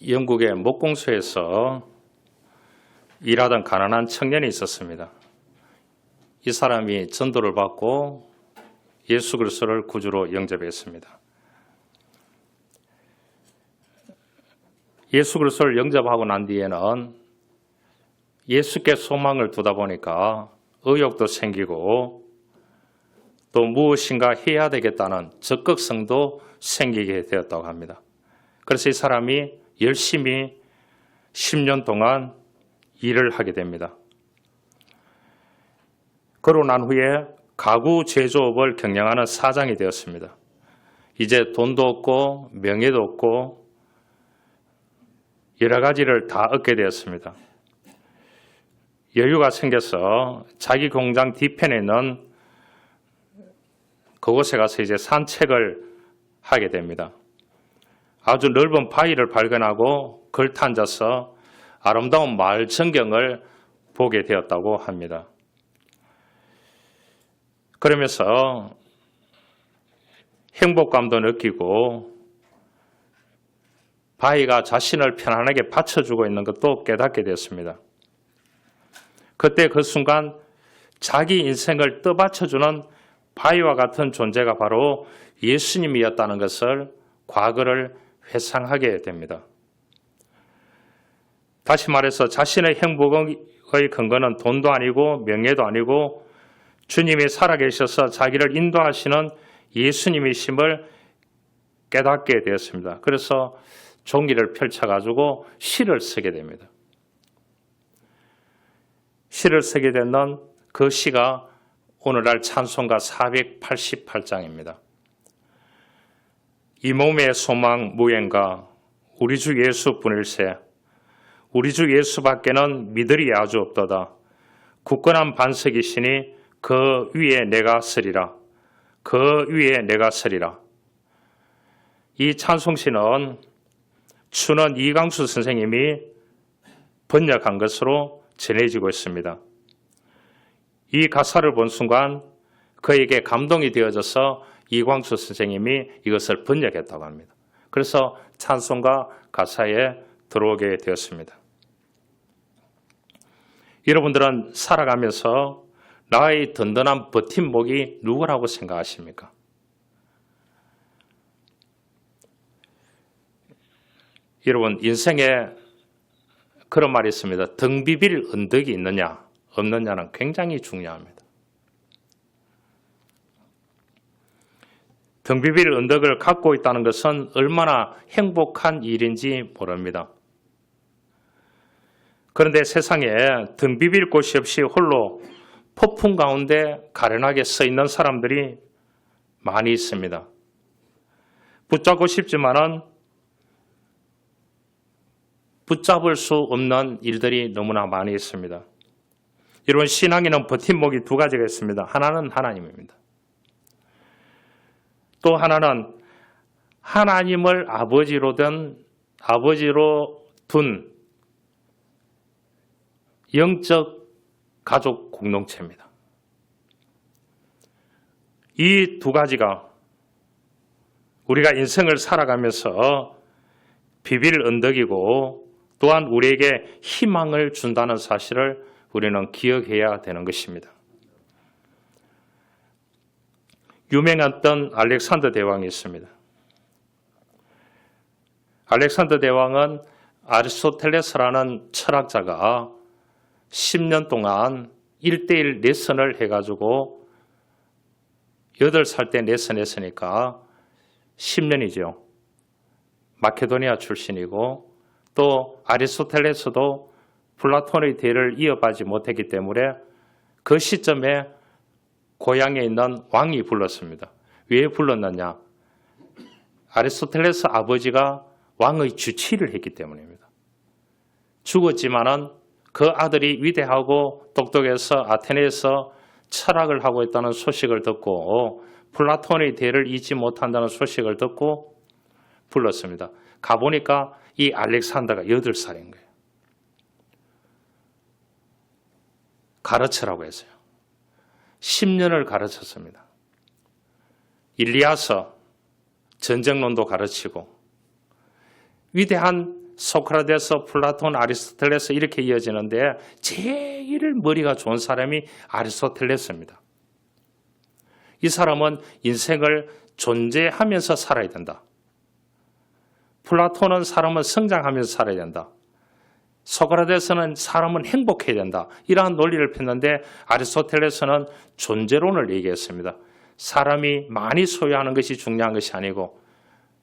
영국의 목공소에서 일하던 가난한 청년이 있었습니다. 이 사람이 전도를 받고 예수 그리스도를 구주로 영접했습니다. 예수 그리스도를 영접하고 난 뒤에는 예수께 소망을 두다 보니까 의욕도 생기고 또 무엇인가 해야 되겠다는 적극성도 생기게 되었다고 합니다. 그래서 이 사람이 열심히 10년 동안 일을 하게 됩니다. 그러고 난 후에 가구 제조업을 경영하는 사장이 되었습니다. 이제 돈도 없고 명예도 없고 여러 가지를 다 얻게 되었습니다. 여유가 생겨서 자기 공장 뒤편에 있는 그곳에 가서 이제 산책을 하게 됩니다. 아주 넓은 바위를 발견하고 걸터 앉아서 아름다운 마을 전경을 보게 되었다고 합니다. 그러면서 행복감도 느끼고 바위가 자신을 편안하게 받쳐주고 있는 것도 깨닫게 되었습니다. 그때 그 순간 자기 인생을 떠받쳐주는 바위와 같은 존재가 바로 예수님이었다는 것을 과거를 회상하게 됩니다. 다시 말해서 자신의 행복의 근거는 돈도 아니고 명예도 아니고 주님이 살아계셔서 자기를 인도하시는 예수님이심을 깨닫게 되었습니다. 그래서 종이를 펼쳐가지고 시를 쓰게 됩니다. 시를 쓰게 되는 그 시가 오늘날 찬송가 488장입니다. 이 몸의 소망 무행가 우리 주 예수뿐일세 우리 주 예수밖에는 믿으리 아주 없도다. 굳건한 반석이시니 그 위에 내가 서리라. 그 위에 내가 서리라. 이 찬송시는 추는 이강수 선생님이 번역한 것으로 전해지고 있습니다. 이 가사를 본 순간 그에게 감동이 되어져서 이광수 선생님이 이것을 번역했다고 합니다. 그래서 찬송가 가사에 들어오게 되었습니다. 여러분들은 살아가면서 나의 든든한 버팀목이 누구라고 생각하십니까? 여러분 인생에 그런 말이 있습니다. 등 비빌 언덕이 있느냐 없느냐는 굉장히 중요합니다. 등 비빌 언덕을 갖고 있다는 것은 얼마나 행복한 일인지 모릅니다. 그런데 세상에 등 비빌 곳이 없이 홀로 폭풍 가운데 가련하게 서 있는 사람들이 많이 있습니다. 붙잡고 싶지만은 붙잡을 수 없는 일들이 너무나 많이 있습니다. 여러분 신앙에는 버팀목이 두 가지가 있습니다. 하나는 하나님입니다. 또 하나는 하나님을 아버지로 둔 영적 가족 공동체입니다. 이 두 가지가 우리가 인생을 살아가면서 비빌 언덕이고 또한 우리에게 희망을 준다는 사실을 우리는 기억해야 되는 것입니다. 유명했던 알렉산더 대왕이 있습니다. 알렉산더 대왕은 아리스토텔레스라는 철학자가 10년 동안 1:1 레슨을 해가지고 8살 때 레슨했으니까 10년이죠. 마케도니아 출신이고 또 아리스토텔레스도 플라톤의 대를 이어가지 못했기 때문에 그 시점에 고향에 있는 왕이 불렀습니다. 왜 불렀느냐? 아리스토텔레스 아버지가 왕의 주치를 했기 때문입니다. 죽었지만은 그 아들이 위대하고 똑똑해서 아테네에서 철학을 하고 있다는 소식을 듣고 플라톤의 대를 잊지 못한다는 소식을 듣고 불렀습니다. 가보니까 이 알렉산더가 8살인 거예요. 가르치라고 했어요. 10년을 가르쳤습니다. 일리아서 전쟁론도 가르치고 위대한 소크라테스, 플라톤, 아리스토텔레스 이렇게 이어지는데 제일 머리가 좋은 사람이 아리스토텔레스입니다. 이 사람은 인생을 존재하면서 살아야 된다. 플라톤은 사람은 성장하면서 살아야 된다. 소크라테스는 사람은 행복해야 된다. 이러한 논리를 폈는데 아리스토텔레스는 존재론을 얘기했습니다. 사람이 많이 소유하는 것이 중요한 것이 아니고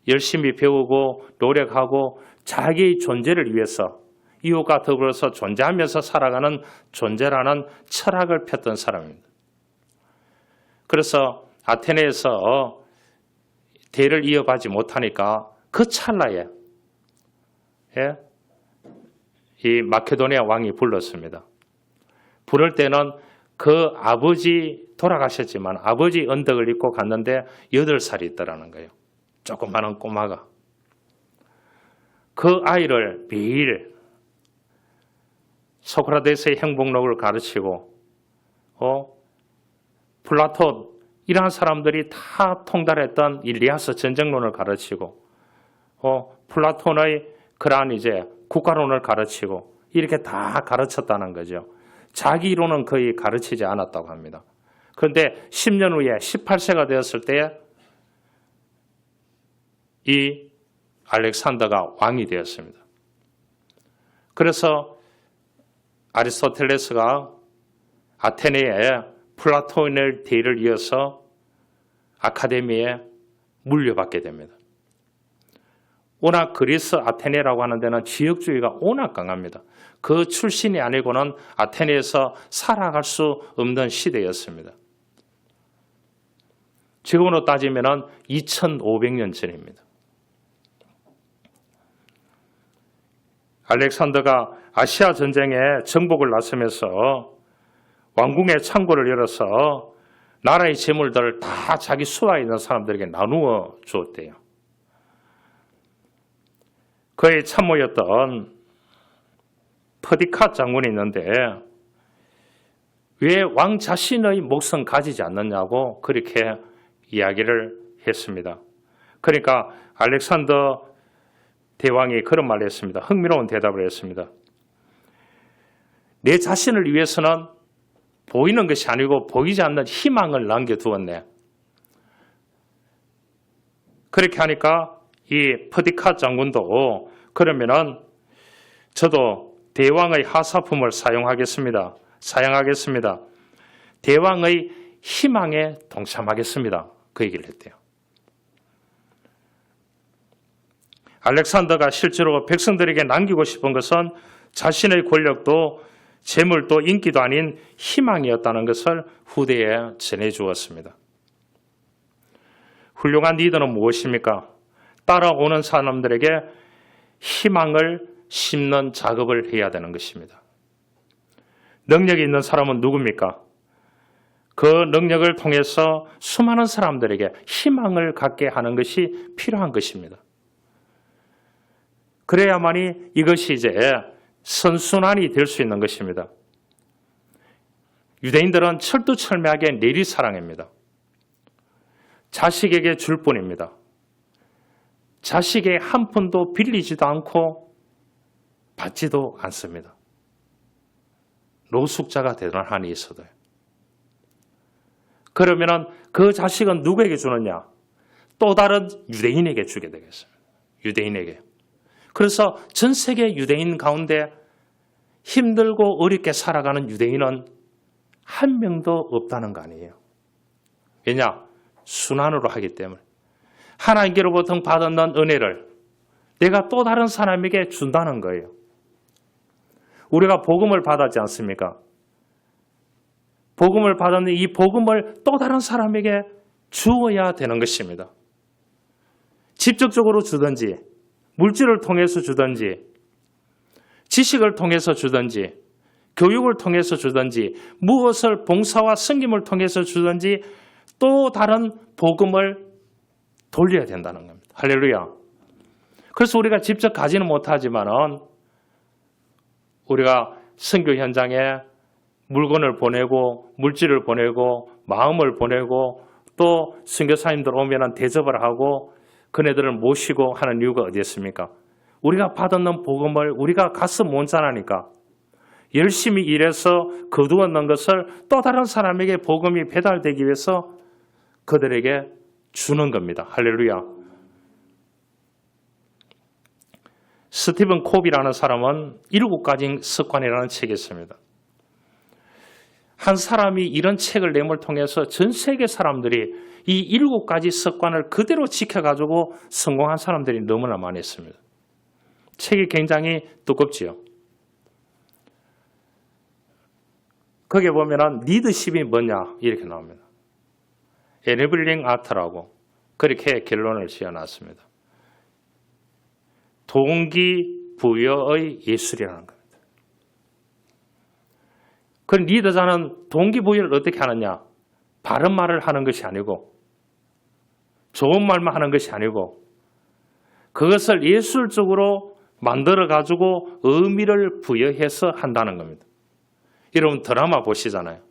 열심히 배우고 노력하고 자기의 존재를 위해서 이웃과 더불어서 존재하면서 살아가는 존재라는 철학을 폈던 사람입니다. 그래서 아테네에서 대를 이어가지 못하니까 그 찰나에 이 마케도니아 왕이 불렀습니다. 부를 때는 그 아버지 돌아가셨지만 아버지 언덕을 입고 갔는데 8살이 있더라는 거예요. 조그마한 꼬마가. 그 아이를 매일 소크라테스의 행복록을 가르치고 플라톤 이러한 사람들이 다 통달했던 일리아스 전쟁론을 가르치고 플라톤의 그러한 이제 국가론을 가르치고 이렇게 다 가르쳤다는 거죠. 자기 이론은 거의 가르치지 않았다고 합니다. 그런데 10년 후에 18세가 되었을 때 이 알렉산더가 왕이 되었습니다. 그래서 아리스토텔레스가 아테네에 플라톤의 대를 이어서 아카데미에 물려받게 됩니다. 워낙 그리스 아테네라고 하는 데는 지역주의가 워낙 강합니다. 그 출신이 아니고는 아테네에서 살아갈 수 없는 시대였습니다. 지금으로 따지면 2500년 전입니다. 알렉산더가 아시아 전쟁에 정복을 나서면서 왕궁의 창고를 열어서 나라의 재물들을 다 자기 수하에 있는 사람들에게 나누어 주었대요. 그의 참모였던 퍼디카 장군이 있는데 왜 왕 자신의 몫은 가지지 않느냐고 그렇게 이야기를 했습니다. 그러니까 알렉산더 대왕이 그런 말을 했습니다. 흥미로운 대답을 했습니다. 내 자신을 위해서는 보이는 것이 아니고 보이지 않는 희망을 남겨두었네. 그렇게 하니까 이 퍼디카 장군도 그러면은 저도 대왕의 하사품을 사용하겠습니다. 대왕의 희망에 동참하겠습니다. 그 얘기를 했대요. 알렉산더가 실제로 백성들에게 남기고 싶은 것은 자신의 권력도 재물도 인기도 아닌 희망이었다는 것을 후대에 전해주었습니다. 훌륭한 리더는 무엇입니까? 따라오는 사람들에게 희망을 심는 작업을 해야 되는 것입니다. 능력이 있는 사람은 누굽니까? 그 능력을 통해서 수많은 사람들에게 희망을 갖게 하는 것이 필요한 것입니다. 그래야만이 이것이 이제 선순환이 될 수 있는 것입니다. 유대인들은 철두철미하게 내리사랑입니다. 자식에게 줄 뿐입니다. 자식의 한 푼도 빌리지도 않고 받지도 않습니다. 노숙자가 되는 한이 있어도요. 그러면 그 자식은 누구에게 주느냐? 또 다른 유대인에게 주게 되겠습니다. 유대인에게. 그래서 전 세계 유대인 가운데 힘들고 어렵게 살아가는 유대인은 한 명도 없다는 거 아니에요. 왜냐? 순환으로 하기 때문에. 하나님께로부터 받는 은혜를 내가 또 다른 사람에게 준다는 거예요. 우리가 복음을 받았지 않습니까? 복음을 받았는데 이 복음을 또 다른 사람에게 주어야 되는 것입니다. 직접적으로 주든지 물질을 통해서 주든지 지식을 통해서 주든지 교육을 통해서 주든지 무엇을 봉사와 섬김을 통해서 주든지 또 다른 복음을 돌려야 된다는 겁니다. 할렐루야. 그래서 우리가 직접 가지는 못하지만은 우리가 선교 현장에 물건을 보내고 물질을 보내고 마음을 보내고 또 선교사님들 오면은 대접을 하고 그네들을 모시고 하는 이유가 어디였습니까? 우리가 받는 복음을 우리가 가슴 온전하니까 열심히 일해서 거두었는 것을 또 다른 사람에게 복음이 배달되기 위해서 그들에게 주는 겁니다. 할렐루야. 스티븐 콥이라는 사람은 7가지 습관이라는 책이 있습니다. 한 사람이 이런 책을 내용을 통해서 전 세계 사람들이 이 7가지 습관을 그대로 지켜가지고 성공한 사람들이 너무나 많이 있습니다. 책이 굉장히 두껍지요. 거기에 보면은 리더십이 뭐냐 이렇게 나옵니다. 에네블링 아트라고 그렇게 결론을 지어놨습니다. 동기부여의 예술이라는 겁니다. 그 리더자는 동기부여를 어떻게 하느냐? 바른 말을 하는 것이 아니고 좋은 말만 하는 것이 아니고 그것을 예술적으로 만들어가지고 의미를 부여해서 한다는 겁니다. 여러분 드라마 보시잖아요.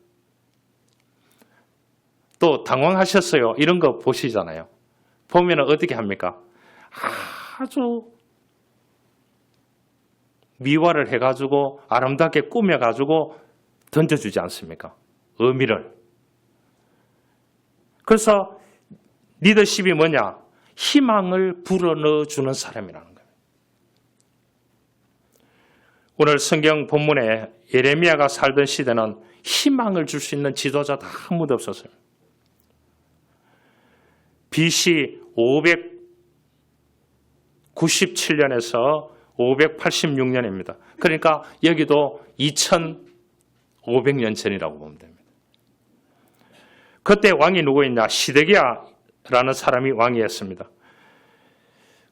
또 당황하셨어요. 이런 거 보시잖아요. 보면 어떻게 합니까? 아주 미화를 해가지고 아름답게 꾸며가지고 던져주지 않습니까? 의미를. 그래서 리더십이 뭐냐? 희망을 불어넣어주는 사람이라는 거예요. 오늘 성경 본문에 예레미야가 살던 시대는 희망을 줄 수 있는 지도자 다 아무도 없었어요. BC 597년에서 586년입니다. 그러니까 여기도 2500년 전이라고 보면 됩니다. 그때 왕이 누구였냐? 시드기야라는 사람이 왕이었습니다.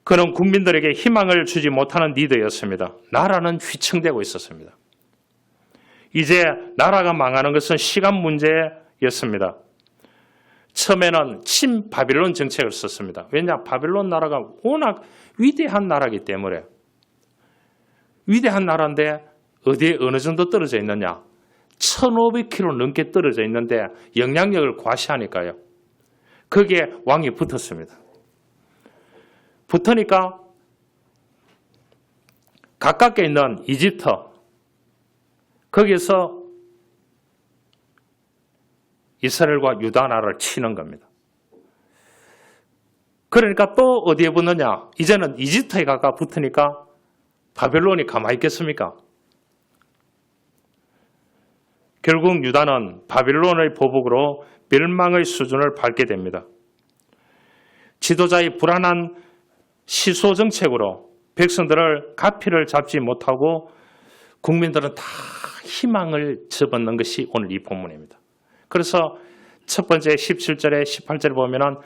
그는 국민들에게 희망을 주지 못하는 리더였습니다. 나라는 휘청대고 있었습니다. 이제 나라가 망하는 것은 시간 문제였습니다. 처음에는 친바빌론 정책을 썼습니다. 왜냐? 바빌론 나라가 워낙 위대한 나라이기 때문에. 위대한 나라인데 어디에 어느 정도 떨어져 있느냐? 1500km 넘게 떨어져 있는데 영향력을 과시하니까요. 거기에 왕이 붙었습니다. 붙으니까 가깝게 있는 이집트, 거기에서 이스라엘과 유다 나라를 치는 겁니다. 그러니까 또 어디에 붙느냐? 이제는 이집트에 가까 붙으니까 바벨론이 가만히 있겠습니까? 결국 유다는 바벨론의 보복으로 멸망의 수준을 밟게 됩니다. 지도자의 불안한 시소 정책으로 백성들을 가피를 잡지 못하고 국민들은 다 희망을 접었는 것이 오늘 이 본문입니다. 그래서 첫 번째 17절에 18절에 보면은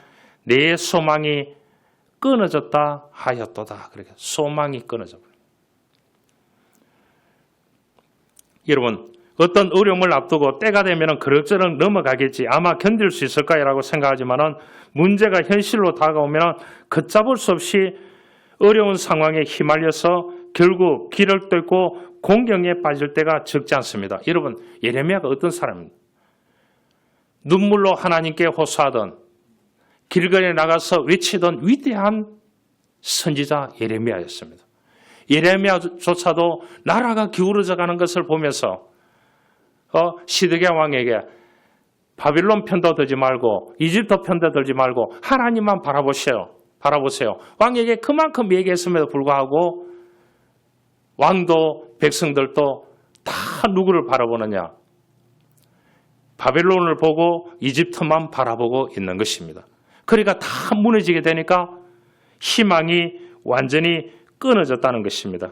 내 소망이 끊어졌다 하였도다. 그렇게 소망이 끊어져 버려요. 여러분, 어떤 어려움을 앞두고 때가 되면 그럭저럭 넘어가겠지, 아마 견딜 수 있을까라고 생각하지만은 문제가 현실로 다가오면 걷잡을 수 없이 어려운 상황에 휘말려서 결국 길을 뚫고 공경에 빠질 때가 적지 않습니다. 여러분, 예레미야가 어떤 사람입니까? 눈물로 하나님께 호소하던, 길거리에 나가서 외치던 위대한 선지자 예레미야였습니다. 예레미야조차도 나라가 기울어져 가는 것을 보면서 시드기야 왕에게 바빌론 편도 들지 말고 이집트 편도 들지 말고 하나님만 바라보세요. 왕에게 그만큼 얘기했음에도 불구하고 왕도 백성들도 다 누구를 바라보느냐? 바벨론을 보고 이집트만 바라보고 있는 것입니다. 그러니까 다 무너지게 되니까 희망이 완전히 끊어졌다는 것입니다.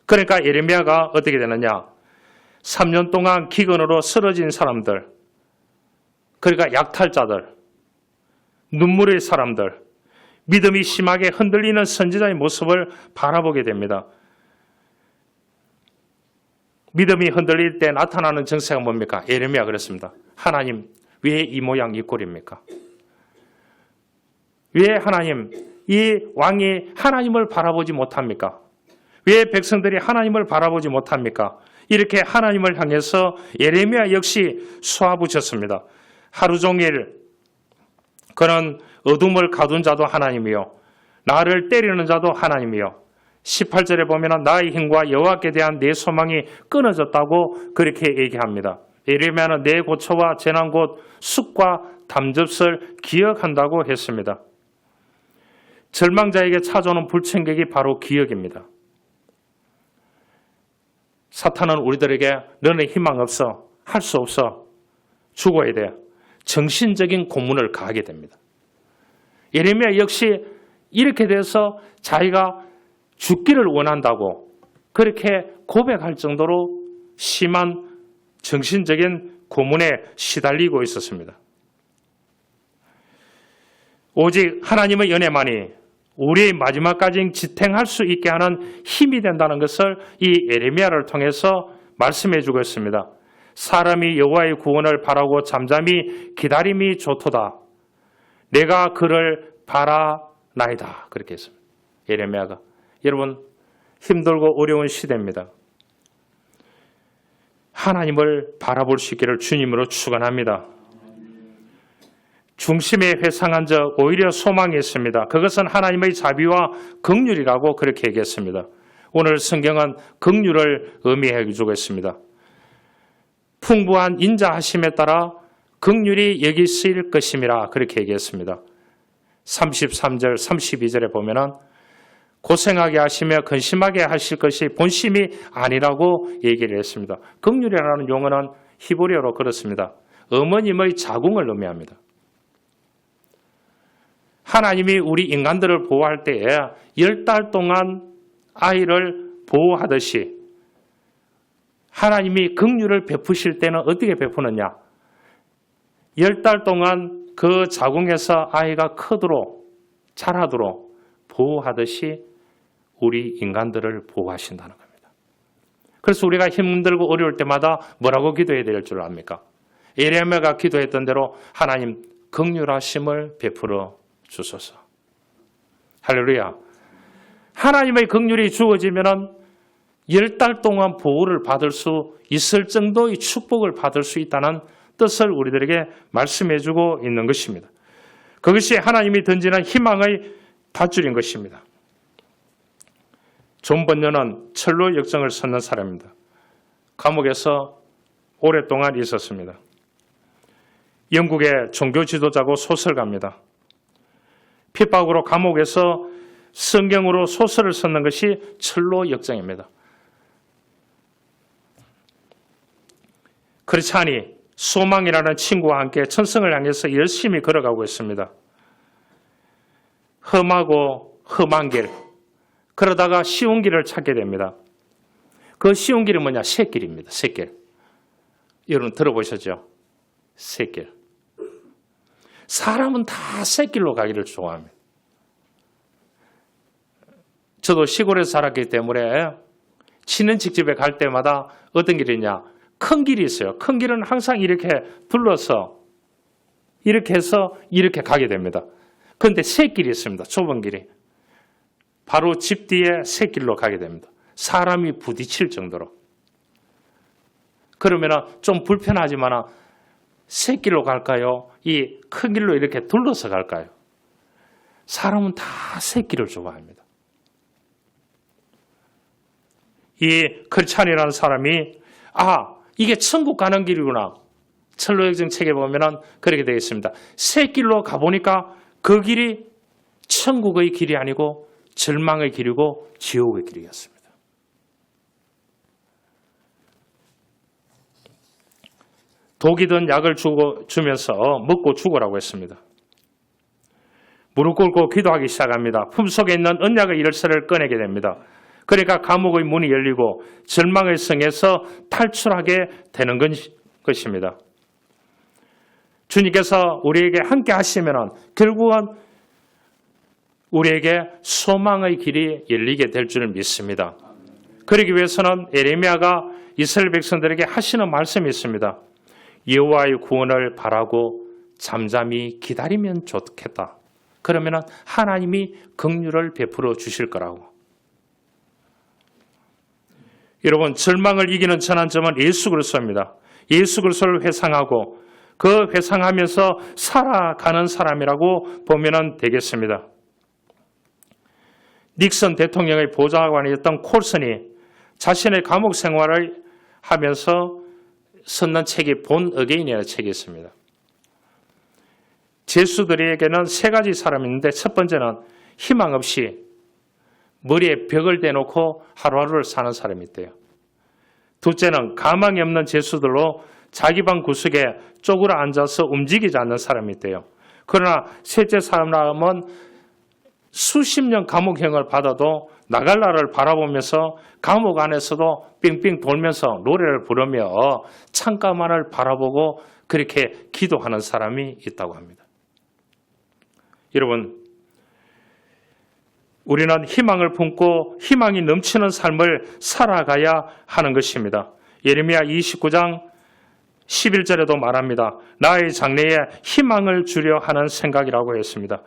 그러니까 예레미야가 어떻게 되느냐? 3년 동안 기근으로 쓰러진 사람들, 그러니까 약탈자들, 눈물의 사람들, 믿음이 심하게 흔들리는 선지자의 모습을 바라보게 됩니다. 믿음이 흔들릴 때 나타나는 정세가 뭡니까? 예레미야 그랬습니다. 하나님, 왜 이 모양 이 꼴입니까? 왜 하나님, 이 왕이 하나님을 바라보지 못합니까? 왜 백성들이 하나님을 바라보지 못합니까? 이렇게 하나님을 향해서 예레미야 역시 쏘아붙였습니다. 하루 종일 그는 어둠을 가둔 자도 하나님이요, 나를 때리는 자도 하나님이요. 18절에 보면 나의 힘과 여호와께 대한 내 소망이 끊어졌다고 그렇게 얘기합니다. 예레미야는 내 고초와 재난 곧 숙과 담즙을 기억한다고 했습니다. 절망자에게 찾아오는 불청객이 바로 기억입니다. 사탄은 우리들에게 너는 희망 없어, 할 수 없어, 죽어야 돼, 정신적인 고문을 가하게 됩니다. 예레미야 역시 이렇게 돼서 자기가 죽기를 원한다고 그렇게 고백할 정도로 심한 정신적인 고문에 시달리고 있었습니다. 오직 하나님의 은혜만이 우리의 마지막까지 지탱할 수 있게 하는 힘이 된다는 것을 이 예레미야를 통해서 말씀해 주고 있습니다. 사람이 여호와의 구원을 바라고 잠잠히 기다림이 좋도다. 내가 그를 바라나이다. 그렇게 했습니다. 예레미야가. 여러분, 힘들고 어려운 시대입니다. 하나님을 바라볼 수 있기를 주님으로 축원합니다. 중심에 회상한 적 오히려 소망이 있습니다. 그것은 하나님의 자비와 긍휼이라고 그렇게 얘기했습니다. 오늘 성경은 긍휼을 의미해 주고 있습니다. 풍부한 인자하심에 따라 긍휼이 여기 쓰일 것임이라 그렇게 얘기했습니다. 33절, 32절에 보면은 고생하게 하시며 근심하게 하실 것이 본심이 아니라고 얘기를 했습니다. 긍휼이라는 용어는 히브리어로 그렇습니다. 어머님의 자궁을 의미합니다. 하나님이 우리 인간들을 보호할 때에 10달 동안 아이를 보호하듯이 하나님이 긍휼을 베푸실 때는 어떻게 베푸느냐? 10달 동안 그 자궁에서 아이가 크도록 자라도록 보호하듯이 우리 인간들을 보호하신다는 겁니다. 그래서 우리가 힘들고 어려울 때마다 뭐라고 기도해야 될 줄 압니까? 예레미야가 기도했던 대로 하나님 긍휼하심을 베풀어 주소서. 할렐루야. 하나님의 긍휼이 주어지면 10달 동안 보호를 받을 수 있을 정도의 축복을 받을 수 있다는 뜻을 우리들에게 말씀해 주고 있는 것입니다. 그것이 하나님이 던지는 희망의 밧줄인 것입니다. 존 번연은 철로 역정을 섰는 사람입니다. 감옥에서 오랫동안 있었습니다. 영국의 종교 지도자고 소설가입니다. 핍박으로 감옥에서 성경으로 소설을 썼는 것이 철로 역정입니다. 크리스찬이 소망이라는 친구와 함께 천성을 향해서 열심히 걸어가고 있습니다. 험하고 험한 길, 그러다가 쉬운 길을 찾게 됩니다. 그 쉬운 길은 뭐냐? 샛길입니다. 샛길. 여러분 들어보셨죠? 샛길. 사람은 다 샛길로 가기를 좋아합니다. 저도 시골에서 살았기 때문에 친한 직집에 갈 때마다 어떤 길이냐? 큰 길이 있어요. 큰 길은 항상 이렇게 둘러서 이렇게 해서 이렇게 가게 됩니다. 그런데 샛길이 있습니다. 좁은 길이. 바로 집 뒤에 샛길로 가게 됩니다. 사람이 부딪힐 정도로. 그러면 좀 불편하지만 샛길로 갈까요? 이 큰 길로 이렇게 둘러서 갈까요? 사람은 다 샛길을 좋아합니다. 이 크리스찬이라는 사람이 이게 천국 가는 길이구나. 철로역정 책에 보면 그렇게 되어 있습니다. 샛길로 가보니까 그 길이 천국의 길이 아니고 절망의 길이고 지옥의 길이었습니다. 독이 든 약을 주면서 먹고 죽으라고 했습니다. 무릎 꿇고 기도하기 시작합니다. 품속에 있는 언약의 열쇠를 꺼내게 됩니다. 그러니까 감옥의 문이 열리고 절망의 성에서 탈출하게 되는 것입니다. 주님께서 우리에게 함께 하시면 결국은 우리에게 소망의 길이 열리게 될 줄 믿습니다. 그러기 위해서는 예레미야가 이스라엘 백성들에게 하시는 말씀이 있습니다. 여호와의 구원을 바라고 잠잠히 기다리면 좋겠다. 그러면 하나님이 긍휼을 베풀어 주실 거라고. 여러분, 절망을 이기는 전환점은 예수 그리스도입니다. 예수 그리스도를 회상하고 그 회상하면서 살아가는 사람이라고 보면 되겠습니다. 닉슨 대통령의 보좌관이었던 콜슨이 자신의 감옥 생활을 하면서 썼는 책이 본 어게인이라는 책이 있습니다. 죄수들에게는 세 가지 사람이 있는데 첫 번째는 희망 없이 머리에 벽을 대놓고 하루하루를 사는 사람이 있대요. 둘째는 가망이 없는 죄수들로 자기 방 구석에 쪼그려 앉아서 움직이지 않는 사람이 있대요. 그러나 셋째 사람은 수십 년 감옥형을 받아도 나갈 날을 바라보면서 감옥 안에서도 빙빙 돌면서 노래를 부르며 창가만을 바라보고 그렇게 기도하는 사람이 있다고 합니다. 여러분, 우리는 희망을 품고 희망이 넘치는 삶을 살아가야 하는 것입니다. 예레미야 29장 11절에도 말합니다. 나의 장래에 희망을 주려 하는 생각이라고 했습니다.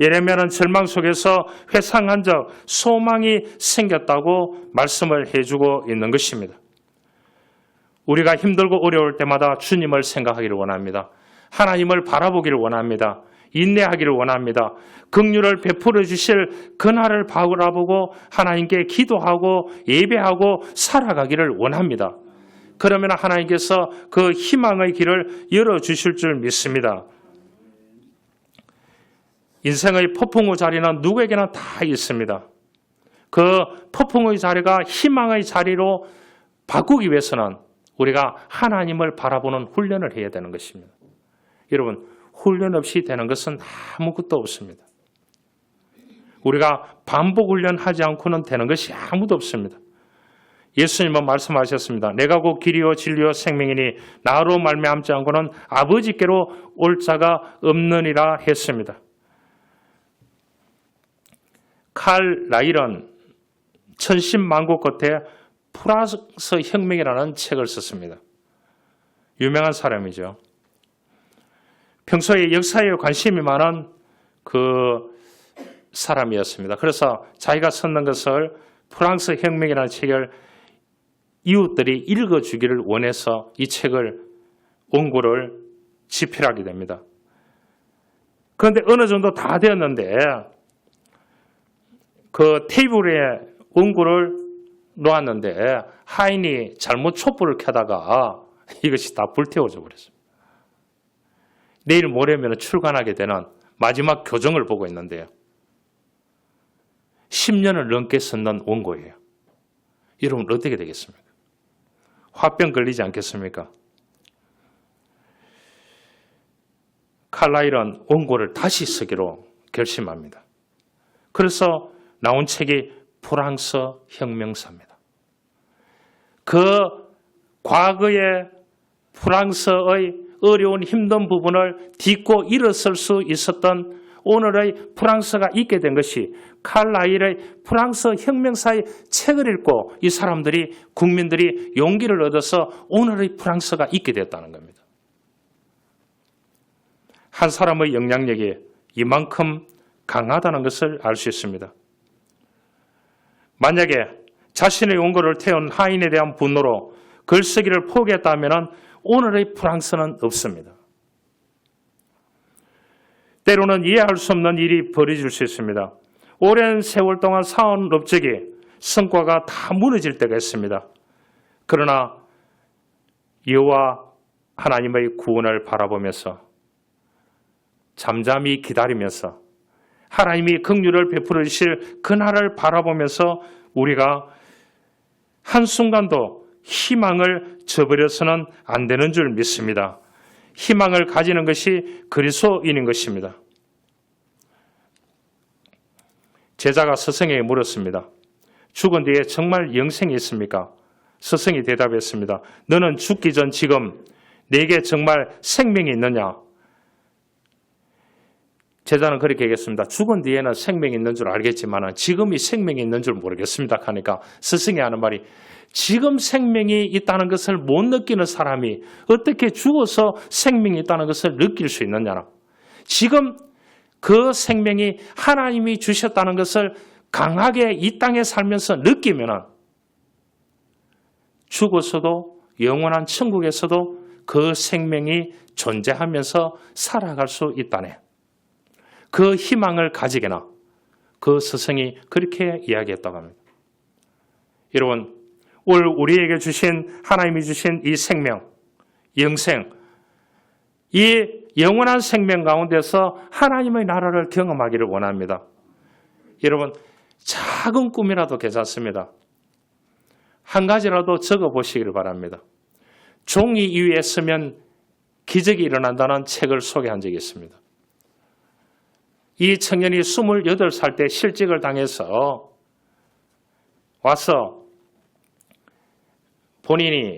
예레미야는 절망 속에서 회상한 적 소망이 생겼다고 말씀을 해주고 있는 것입니다. 우리가 힘들고 어려울 때마다 주님을 생각하기를 원합니다. 하나님을 바라보기를 원합니다. 인내하기를 원합니다. 긍휼을 베풀어 주실 그날을 바라보고 하나님께 기도하고 예배하고 살아가기를 원합니다. 그러면 하나님께서 그 희망의 길을 열어주실 줄 믿습니다. 인생의 폭풍우 자리는 누구에게나 다 있습니다. 그 폭풍의 자리가 희망의 자리로 바꾸기 위해서는 우리가 하나님을 바라보는 훈련을 해야 되는 것입니다. 여러분, 훈련 없이 되는 것은 아무것도 없습니다. 우리가 반복 훈련하지 않고는 되는 것이 아무도 없습니다. 예수님은 말씀하셨습니다. 내가 곧 길이요 진리요 생명이니 나로 말미암지 않고는 아버지께로 올 자가 없느니라 했습니다. 칼 라일은 천신만고 끝에 프랑스 혁명이라는 책을 썼습니다. 유명한 사람이죠. 평소에 역사에 관심이 많은 그 사람이었습니다. 그래서 자기가 썼는 것을 프랑스 혁명이라는 책을 이웃들이 읽어주기를 원해서 이 책을 원고를 집필하게 됩니다. 그런데 어느 정도 다 되었는데 그 테이블에 원고를 놓았는데 하인이 잘못 촛불을 켜다가 이것이 다 불태워져 버렸습니다. 내일 모레면 출간하게 되는 마지막 교정을 보고 있는데요. 10년을 넘게 썼는 원고예요. 여러분 어떻게 되겠습니까? 화병 걸리지 않겠습니까? 칼라일은 원고를 다시 쓰기로 결심합니다. 그래서 나온 책이 프랑스 혁명사입니다. 그 과거의 프랑스의 어려운 힘든 부분을 딛고 일어설 수 있었던 오늘의 프랑스가 있게 된 것이 칼라일의 프랑스 혁명사의 책을 읽고 이 사람들이 국민들이 용기를 얻어서 오늘의 프랑스가 있게 됐다는 겁니다. 한 사람의 영향력이 이만큼 강하다는 것을 알 수 있습니다. 만약에 자신의 원고를 태운 하인에 대한 분노로 글쓰기를 포기했다면 오늘의 프랑스는 없습니다. 때로는 이해할 수 없는 일이 벌어질 수 있습니다. 오랜 세월 동안 쌓은 업적이 성과가 다 무너질 때가 있습니다. 그러나 여호와 하나님의 구원을 바라보면서 잠잠히 기다리면서 하나님이 긍휼을 베풀어 주실 그날을 바라보면서 우리가 한순간도 희망을 저버려서는 안 되는 줄 믿습니다. 희망을 가지는 것이 그리스도인인 것입니다. 제자가 스승에게 물었습니다. 죽은 뒤에 정말 영생이 있습니까? 스승이 대답했습니다. 너는 죽기 전 지금 내게 정말 생명이 있느냐? 제자는 그렇게 얘기했습니다. 죽은 뒤에는 생명이 있는 줄 알겠지만 지금이 생명이 있는 줄 모르겠습니다. 하니까 스승이 하는 말이 지금 생명이 있다는 것을 못 느끼는 사람이 어떻게 죽어서 생명이 있다는 것을 느낄 수 있느냐. 지금 그 생명이 하나님이 주셨다는 것을 강하게 이 땅에 살면서 느끼면 죽어서도 영원한 천국에서도 그 생명이 존재하면서 살아갈 수 있다네. 그 희망을 가지게나 그 스승이 그렇게 이야기했다고 합니다. 여러분, 오늘 우리에게 주신 하나님이 주신 이 생명, 영생, 이 영원한 생명 가운데서 하나님의 나라를 경험하기를 원합니다. 여러분, 작은 꿈이라도 괜찮습니다. 한 가지라도 적어보시기를 바랍니다. 종이 위에 쓰면 기적이 일어난다는 책을 소개한 적이 있습니다. 이 청년이 28살 때 실직을 당해서 와서 본인이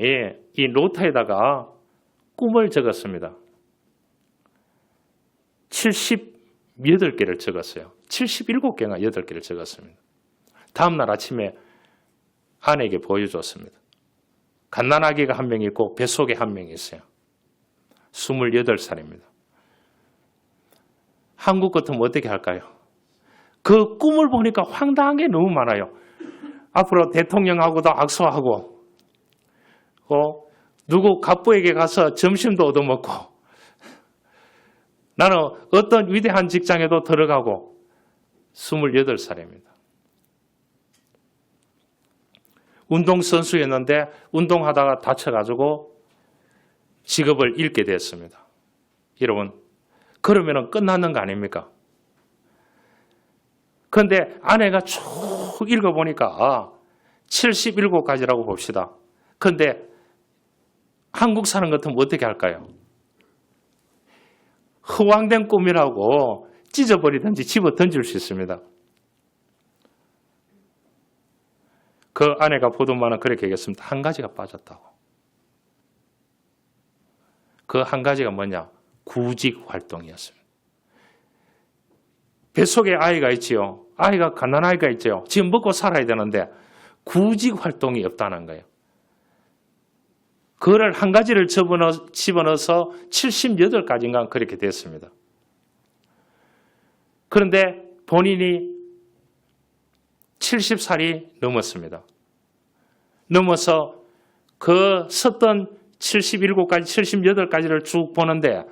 이 노트에다가 꿈을 적었습니다. 78개를 적었어요. 77개가 8개를 적었습니다. 다음날 아침에 아내에게 보여줬습니다. 갓난아기가 한 명 있고 뱃속에 한 명이 있어요. 28살입니다. 한국 같으면 어떻게 할까요? 그 꿈을 보니까 황당한 게 너무 많아요. 앞으로 대통령하고도 악수하고 누구 갑부에게 가서 점심도 얻어먹고 나는 어떤 위대한 직장에도 들어가고 28살입니다. 운동선수였는데 운동하다가 다쳐가지고 직업을 잃게 됐습니다. 여러분, 그러면 끝났는 거 아닙니까? 그런데 아내가 쭉 읽어보니까 77가지라고 봅시다. 그런데 한국 사람 같으면 어떻게 할까요? 허황된 꿈이라고 찢어버리든지 집어 던질 수 있습니다. 그 아내가 보도만은 그렇게 얘기했습니다. 한 가지가 빠졌다고. 그 한 가지가 뭐냐? 구직 활동이었습니다. 뱃속에 아이가 있지요. 아이가 갓난아이가 있죠. 지금 먹고 살아야 되는데 구직 활동이 없다는 거예요. 그거를 한 가지를 집어넣어서 78가지인가 그렇게 됐습니다. 그런데 본인이 70살이 넘었습니다. 넘어서 그 썼던 77가지, 78가지를 쭉 보는데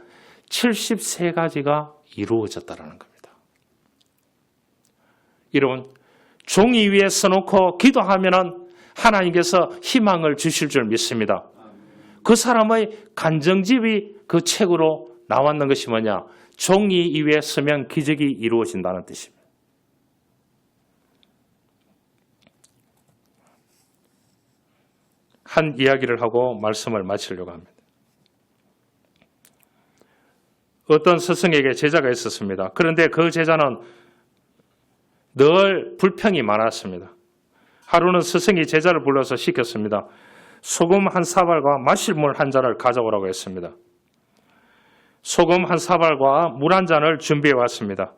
73가지가 이루어졌다는 겁니다. 여러분, 종이 위에 써놓고 기도하면 하나님께서 희망을 주실 줄 믿습니다. 그 사람의 간증집이 그 책으로 나왔는 것이 뭐냐? 종이 위에 쓰면 기적이 이루어진다는 뜻입니다. 한 이야기를 하고 말씀을 마치려고 합니다. 어떤 스승에게 제자가 있었습니다. 그런데 그 제자는 늘 불평이 많았습니다. 하루는 스승이 제자를 불러서 시켰습니다. 소금 한 사발과 마실 물 한 잔을 가져오라고 했습니다. 소금 한 사발과 물 한 잔을 준비해 왔습니다.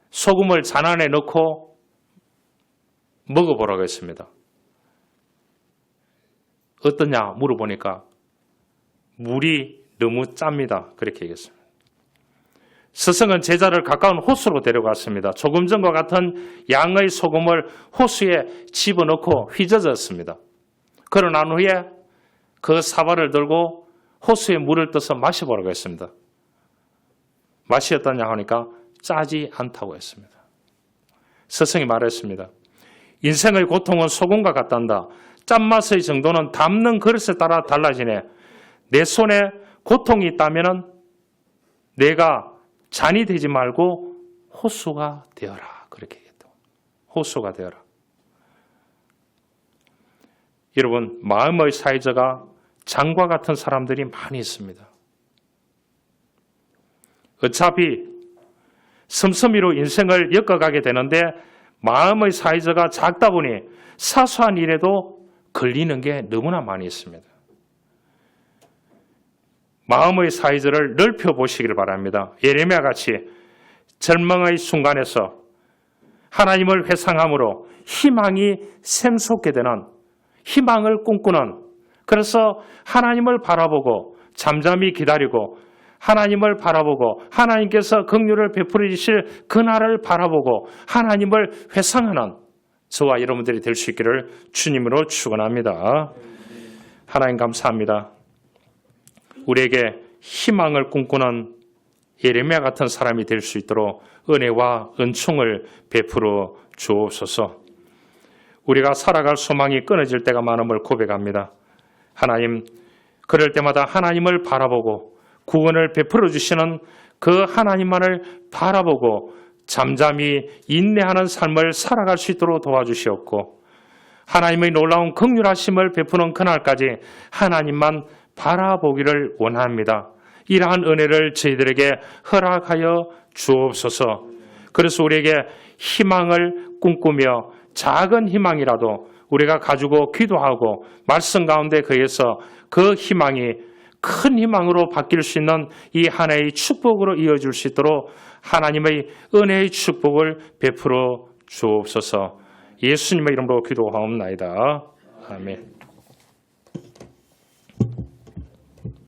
소금을 잔 안에 넣고 먹어보라고 했습니다. 어떠냐 물어보니까 물이 너무 짭니다. 그렇게 얘기했습니다. 스승은 제자를 가까운 호수로 데려갔습니다. 조금 전과 같은 양의 소금을 호수에 집어넣고 휘저었습니다. 그러고 난 후에 그 사발을 들고 호수에 물을 떠서 마셔보라고 했습니다. 맛이 어떠냐 하니까 짜지 않다고 했습니다. 스승이 말했습니다. 인생의 고통은 소금과 같단다. 짠맛의 정도는 담는 그릇에 따라 달라지네. 내 손에 고통이 있다면 내가 잔이 되지 말고 호수가 되어라. 그렇게 얘기했다. 호수가 되어라. 여러분, 마음의 사회자가 장과 같은 사람들이 많이 있습니다. 어차피 슴슴이로 인생을 엮어가게 되는데 마음의 사이즈가 작다 보니 사소한 일에도 걸리는 게 너무나 많이 있습니다. 마음의 사이즈를 넓혀보시길 바랍니다. 예레미야 같이 절망의 순간에서 하나님을 회상함으로 희망이 샘솟게 되는, 희망을 꿈꾸는, 그래서 하나님을 바라보고 잠잠히 기다리고 하나님을 바라보고 하나님께서 긍휼을 베풀어 주실 그날을 바라보고 하나님을 회상하는 저와 여러분들이 될 수 있기를 주님으로 축원합니다. 하나님 감사합니다. 우리에게 희망을 꿈꾸는 예레미야 같은 사람이 될 수 있도록 은혜와 은총을 베풀어 주옵소서. 우리가 살아갈 소망이 끊어질 때가 많음을 고백합니다. 하나님, 그럴 때마다 하나님을 바라보고 구원을 베풀어 주시는 그 하나님만을 바라보고 잠잠히 인내하는 삶을 살아갈 수 있도록 도와주시옵고, 하나님의 놀라운 긍휼하심을 베푸는 그날까지 하나님만 바라보기를 원합니다. 이러한 은혜를 저희들에게 허락하여 주옵소서. 그래서 우리에게 희망을 꿈꾸며 작은 희망이라도 우리가 가지고 기도하고 말씀 가운데 거기에서 그 희망이 큰 희망으로 바뀔 수 있는 이 하나의 축복으로 이어질 수 있도록 하나님의 은혜의 축복을 베풀어 주옵소서. 예수님의 이름으로 기도하옵나이다. 아멘.